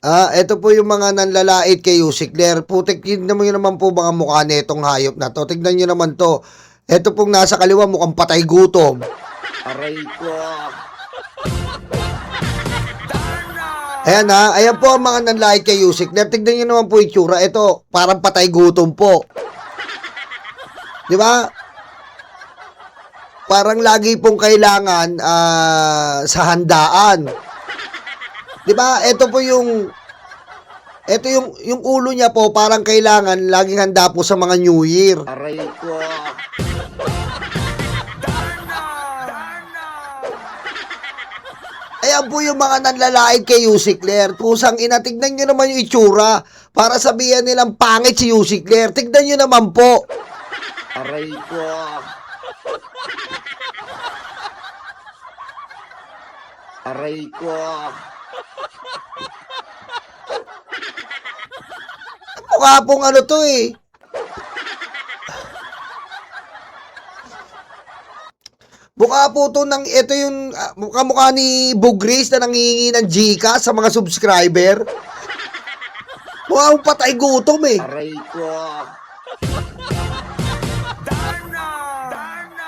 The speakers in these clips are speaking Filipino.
Ito po yung mga nanlalait kay Yusik Ler. Putik, tignan mo yun naman po mga mukha nitong hayop na to. Tignan nyo naman to. Ito pong nasa kaliwa mukhang patay gutom. Aray ko. Ayan ayan po ang mga nanlalait kay Yusik Ler. Tignan nyo naman po yung tsura. Ito, parang patay gutom po. Di ba? Parang lagi pong kailangan sa handaan. 'Di ba? Ito yung ulo niya po parang kailangan laging handa po sa mga New Year. Aray ko. Ayan po yung mga nanlalait kay Yusik Ler. Pusang ina, tignan nyo naman yung itsura para sabihan nilang pangit si Yusik Ler. Tignan nyo naman po. Aray ko. Aray ko. Mukha pong ano to eh. Mukha po to ng, ito yung mukha ni Bugris na nangihingi ng Gcash sa mga subscriber. Mukha pong patay gutom eh. Aray ko.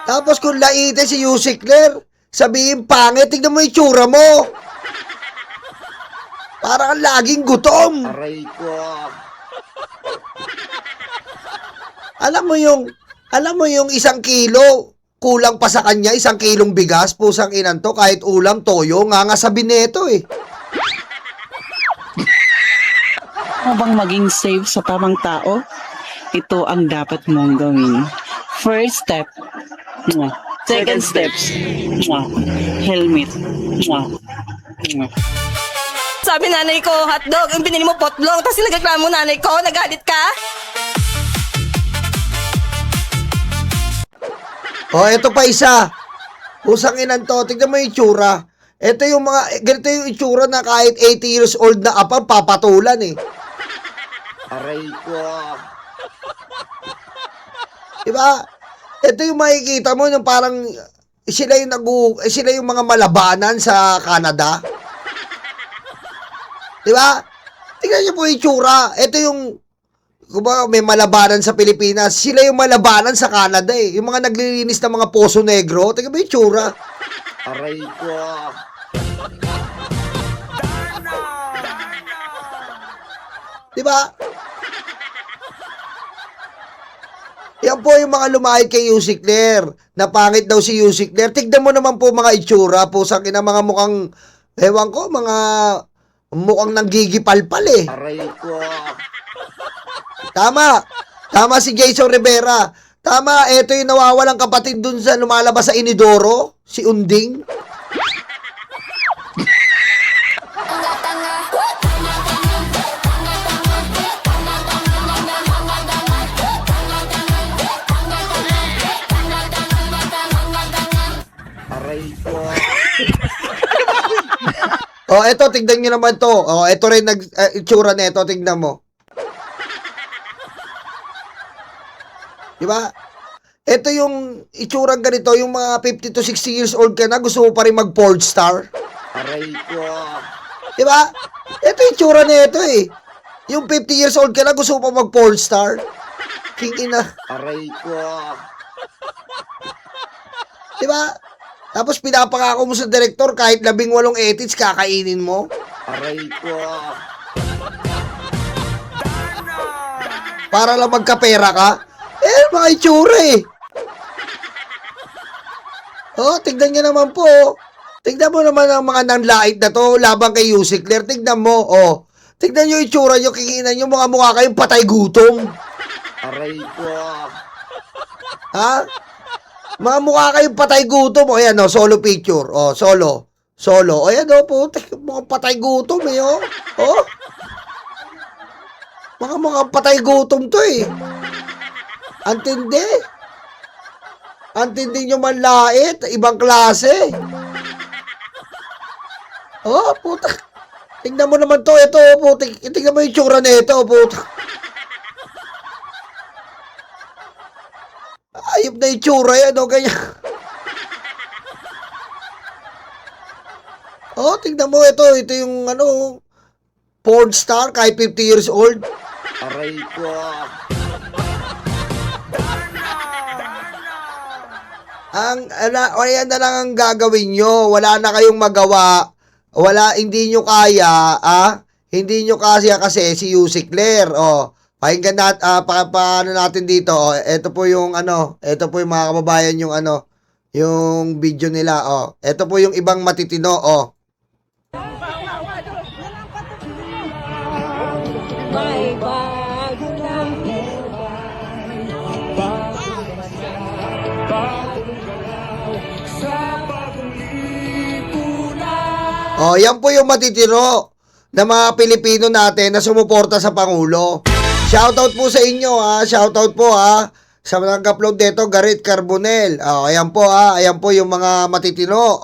Tapos kung laite si Yusik Ler, sabihin pangit, tignan mo yung tsura mo. Parang kang laging gutom. Aray ko. Alam mo yung 1 kilo, kulang pa sa kanya, 1 kilong bigas, pusang inan to, kahit ulam, toyo, ngangasabi nito eh. Ano bang maging safe sa tamang tao? Ito ang dapat mong gawin. First step, second steps, helmet. Sabi nanay ko, hotdog, ang binili mo potlong, tapos nagreklamo nanay ko, nagalit ka? Ito pa isa. Pusang inan to, tignan mo yung itsura. Ito yung mga, ganito yung itsura na kahit 80 years old na apang papatulan eh. Aray ko. Diba? Ito yung makikita mo yung parang sila yung mga malabanan sa Canada. Diba? Tingnan niyo po yung itsura. Ito yung kumbaga may malabanan sa Pilipinas. Sila yung malabanan sa Canada eh. Yung mga naglilinis ng mga Poso Negro. Tingnan mo yung itsura. Aray ko. Diba? Yan po yung mga lumahid kay Yusik Ler. Napangit daw si Yusik Ler. Tignan mo naman po mga itsura. Pusang ina mga mukhang, ewan ko, mga mukhang nanggigipalpal eh. Aray ko. Tama. Tama si Jason Rivera. Tama, eto yung nawawalang kapatid dun sa lumalabas sa Inidoro. Si Unding. Aray ko. Eto, tignan nyo naman to. Eto rin itsura neto, tignan mo. Diba? Ito yung itsurang ganito, yung mga 50 to 60 years old ka na, gusto mo pa rin mag-porn star. Aray ko. Diba? Ito yung itsura nito eh. Yung 50 years old ka na, gusto mo pa mag-porn star. King ina. Aray ko. Diba? Tapos pinapangako mo sa direktor, kahit 18 edits, kakainin mo. Aray ko. Para lang magkapera ka. Mga itsura eh. Tignan nyo naman po. Tignan mo naman ang mga nanlait na to, labang kay Yusik Ler. Tignan mo, tignan nyo yung itsura nyo, kikinan nyo, mukha kayong patay gutom. Aray ko. Ha? Mga mukha kayong patay gutom. Ayan, solo picture. Solo. Ayan, putik, mga patay gutom eh, Mga patay gutom to eh. Antindi. Antindi nyo man lait. Ibang klase. Putak. Tingnan mo naman to. Ito, putik. Tingnan mo yung tsura na ito, putak. Ayop na yung tsura yan, ganyan. Tingnan mo ito. Ito yung Porn star kahit 50 years old. Aray ko. Ayan na lang ang gagawin nyo. Wala na kayong magawa. Hindi nyo kaya, Hindi nyo kasi si Yusik Claire, pakinggan paano natin dito, ito po yung ito po yung mga kababayan yung yung video nila, ito po yung ibang matitino, yan po yung matitino na mga Pilipino natin na sumuporta sa Pangulo. Shoutout po sa inyo, Shoutout po, sa nag-upload dito, Garrett Carbonell. Ayan po, Ayan po yung mga matitino,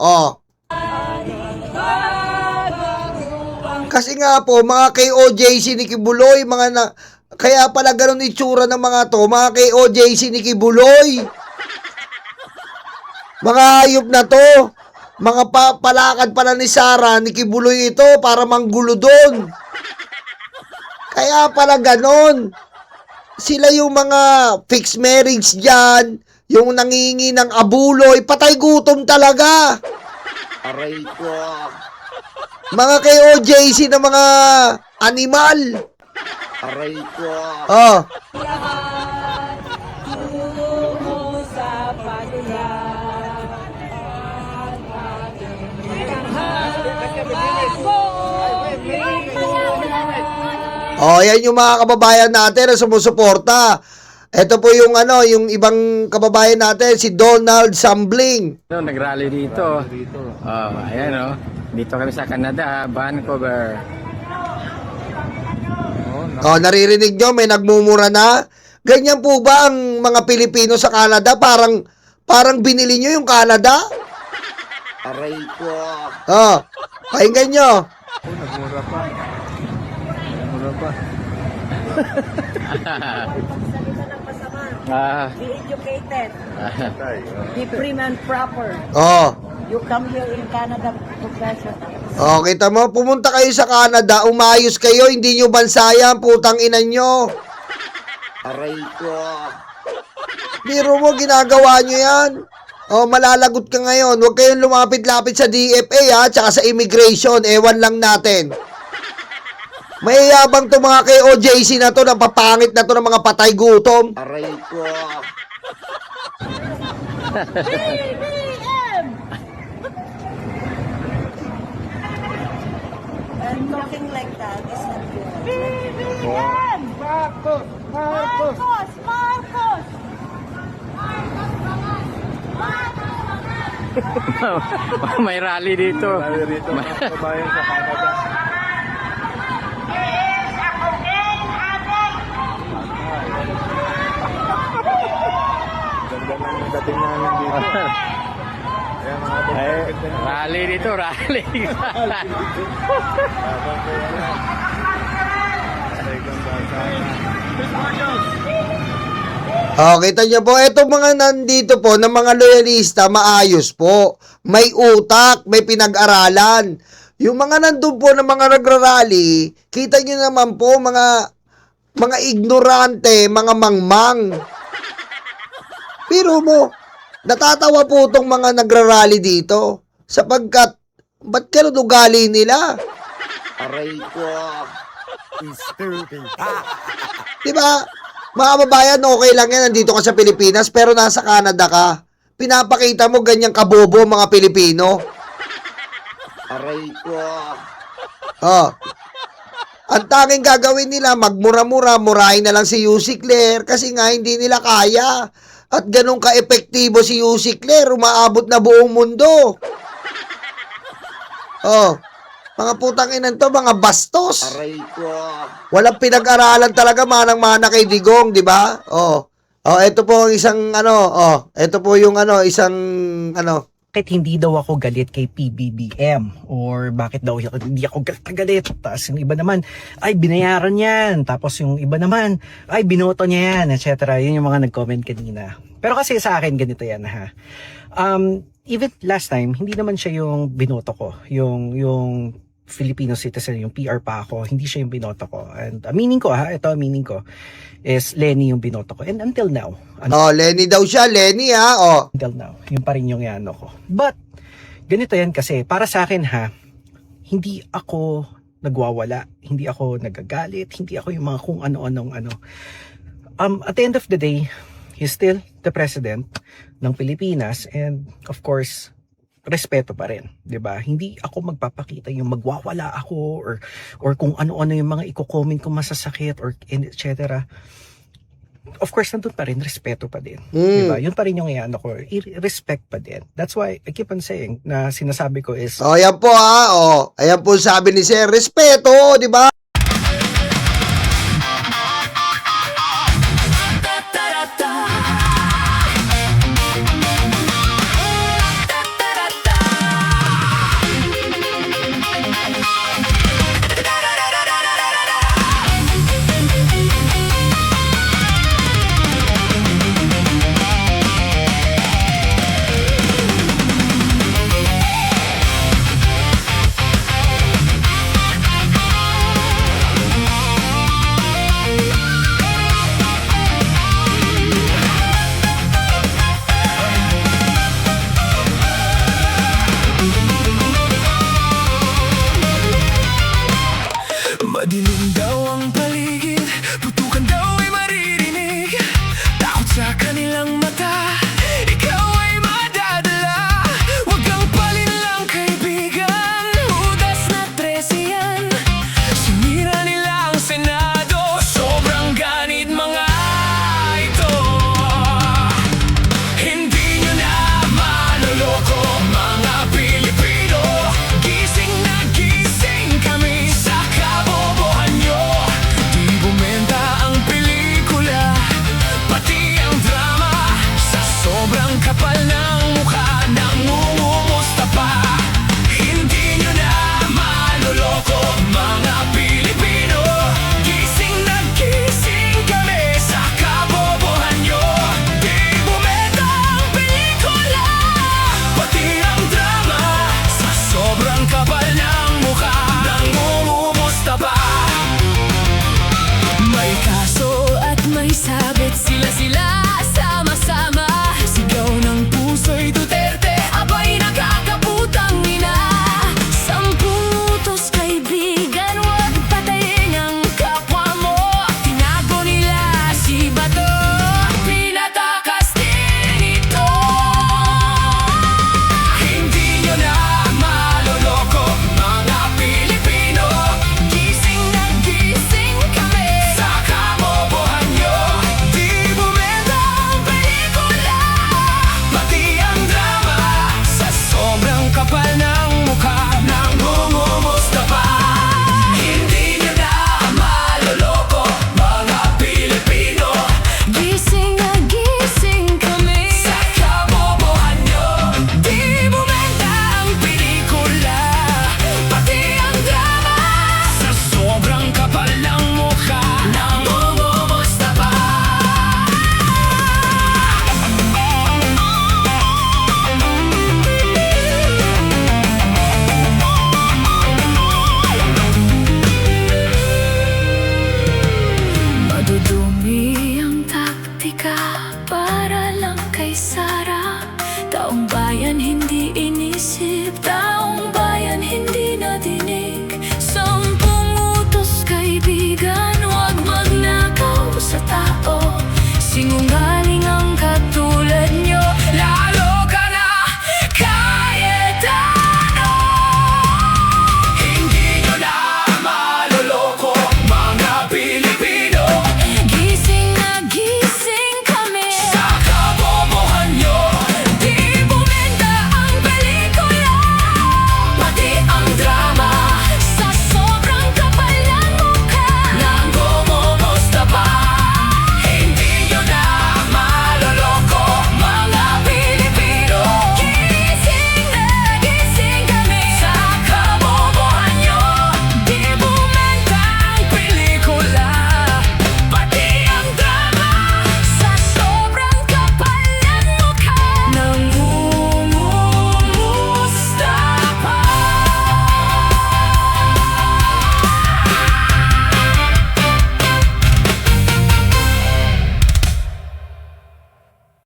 Kasi nga po, mga KOJC ni Kibuloy, kaya pala ganun itsura ng mga to, mga KOJC ni Kibuloy. Mga hayop na to. Mga palakad pala ni Sara, ni Kibuloy ito para manggulo doon. Kaya pala ganon. Sila yung mga fixed marriage dyan, yung nangingi ng abuloy, patay gutom talaga. Aray ko. Mga KOJC na mga animal. Aray ko. Yan yung mga kababayan natin na sumusuporta. Ito po yung yung ibang kababayan natin, si Donald Sambling. Nag-rally dito. Ayan Dito kami sa Canada, Vancouver. Naririnig nyo, may nagmumura na. Ganyan po ba ang mga Pilipino sa Canada? Parang binili nyo yung Canada? Aray ko. Pakinggan nyo. Nagmura pa. Be educated. Be prim and proper. You come here in Canada professional. Kita mo, pumunta kayo sa Canada, umayos kayo, hindi nyo bansayan, putang ina nyo. Aray ko. Biro mo, ginagawa nyo yan. Malalagot ka ngayon. Huwag kayong lumapit-lapit sa DFA, tsaka sa immigration. Ewan lang natin. Mayayabang to mga KOJC na to, napapangit na to ng mga patay gutom. Aray ko. And talking like that is not good. BBM! Marcos! Marcos! Marcos! May rally dito. Kabayan sa Canada. Ganda ng dating namin dito. Ayan mga Rally dito, rally. Kita nyo po, etong mga nandito po, ng mga loyalista, maayos po. May utak, may pinag-aralan. Yung mga nandun po ng mga nagrarally, kita nyo naman po, mga ignorante, mga mangmang. Pero mo, natatawa po itong mga nagrarally dito, sapagkat, ba't ganun ugali nila? Aray ko. Diba? Mga kababayan, okay lang yan, nandito ka sa Pilipinas, pero nasa Canada ka. Pinapakita mo ganyang kabobo mga Pilipino. Aray ko. Ang tanging gagawin nila, magmura-mura, murahin na lang si Yusik Claire kasi nga hindi nila kaya. At ganun ka-epektibo si Yusik Claire, umaabot na buong mundo. Mga putang inan to, mga bastos. Aray ko. Walang pinag-aralan talaga, manang-mana kay Digong, di ba? Ito po ang isang ito po yung isang Bakit hindi daw ako galit kay PBBM? Or bakit daw hindi ako galit? Tapos yung iba naman, ay binayaran yan. Tapos yung iba naman, ay binoto niya yan, etc. Yun yung mga nag-comment kanina. Pero kasi sa akin, ganito yan ha. Even last time, hindi naman siya yung binoto ko. Yung Filipino citizen, yung PR pa ako, hindi siya yung binoto ko. And aminin ko aminin ko, is Lenny yung binoto ko. And until now, Lenny daw siya, Lenny ha. until now, yun pa rin yung ano ko. But, ganito yan kasi, para sa akin hindi ako nagwawala, hindi ako nagagalit, hindi ako yung mga kung ano-anong ano. At the end of the day, he's still the president ng Pilipinas, and of course, respeto pa rin, 'di ba? Hindi ako magpapakita yung magwawala ako or kung ano-ano yung mga iko-comment ko masasakit or etc. Of course, nandun pa rin, respeto pa din. 'Di ba? Yun pa rin yung iano ko, respect pa din. That's why I keep on saying na sinasabi ko is Ayan po ayan po sabi ni Sir, respeto, di ba? Madilim daw ang paligid, putukan daw